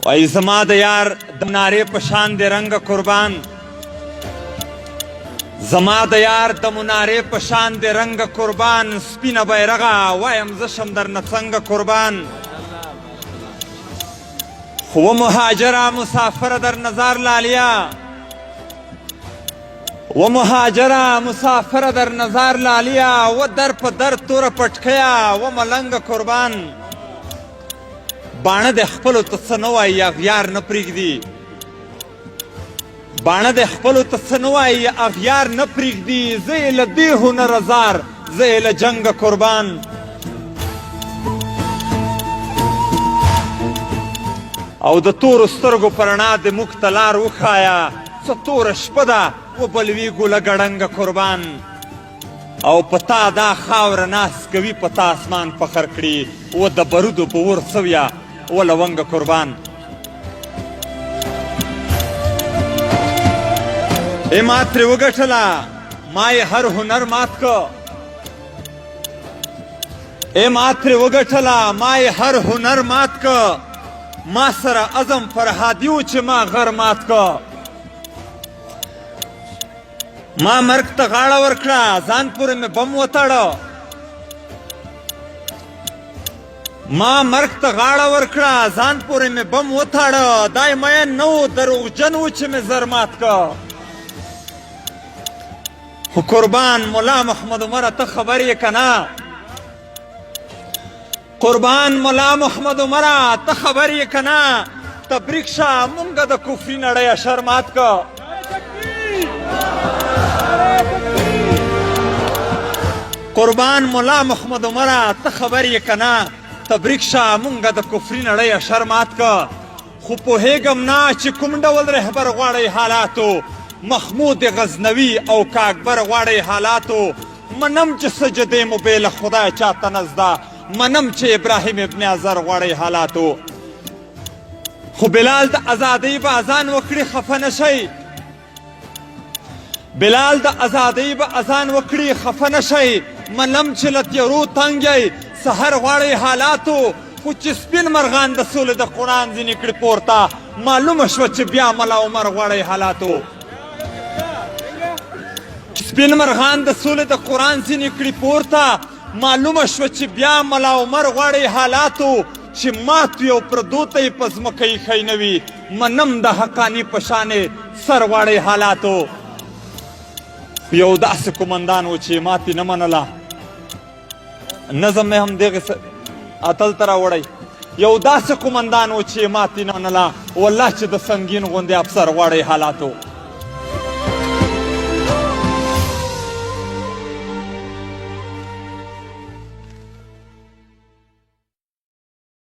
وای زما د یار د منارې په شان د رنګ قربان، زما د یار د منارې په شان د رنګ قربان، سپینه بیرغه وایم زه شم درنه څنګه قربان. خو مهاجره مسافره در نظر لالیا، و مهاجره مسافره در نظر لالیا، و در په در توره پټکیا و ملنګ قربان. باڼه د خپلو ته څه نه وایي اغیار نه پرېږدي، باڼه د خپلو ته څه نه وایي اغیار نه پرېږدي، زه یې له دې هنره زار، زه یې له جنګه قربان. او د تورو سترګو په رڼا د موږ ته لار وښایه، څه توره شپه ده وبلویږو له ګړنګه قربان. او په تا دا خاوره ناس کوي، په تا اسمان فخر کړي، و د برودو په ور سویه و لونګه قربان. ای ما ترې وګټله ما یې هر هنر مات که، ای ما ترې وګټله ما یې هر هنر مات که، ما سره عزم فرهادي و چې ما غر مات که. ما مرګ ته غاړه ورکړه ځان پورې مې بم وتړه، ما مرګ ته غاړه ورکړه ځان پورې مې بم وتړه، دای مین نه و دروغجن و چې مې زر مات که. خو قربان ملا محمد عمره ته خبر یې که نه، قربان ملا محمد عمره ته خبر یې که نه، تبریک شه مونږه د کفري نړۍ اشر مات که. قربان ملا محمد عمره ته خبر یې که نه، تبریک شه مونږه د کفري نړۍ اشر مات که. خو پوهېږم نه چې کوم ډول رهبر غواړئ حالاتو، محمود غزنوي او کاکبر غواړئ حالاتو. منم چې سجدې مو بې له خدای چاته نه زده، منم چې ابراهیم ابن ازر غواړئ حالاتو. خو بلال د ازادۍ به اذان وکړي خفه نه شئ، بلال د ازادۍ به اذان وکړي خفه نه شئ. منم چې له تیرو تنګ یئ سحر غواړئ حالاتو. خو چې سپین مرغان د سولې د قرآن ځینې کړي پورته، معلومه شوه چې بیا ملا عمر غواړئ حالاتو. سپین مرغان د سولې د قرآن ځینې کړي پورته، معلومه شوه چې بیا ملا عمر غواړئ حالاتو. چې ماتو یو پردو ته یې په ځمکه ایښی نه وي، منم د حقاني په شانې سر غواړئ حالاتو. یو داسې قومندان و چې ماتې نه منله، نظم مې هم دغې اتل ته راوړی. یو داسې قومندان و چې ماتې نه منله، والله چې د سنګین غوندې افسر غواړئ حالاتو.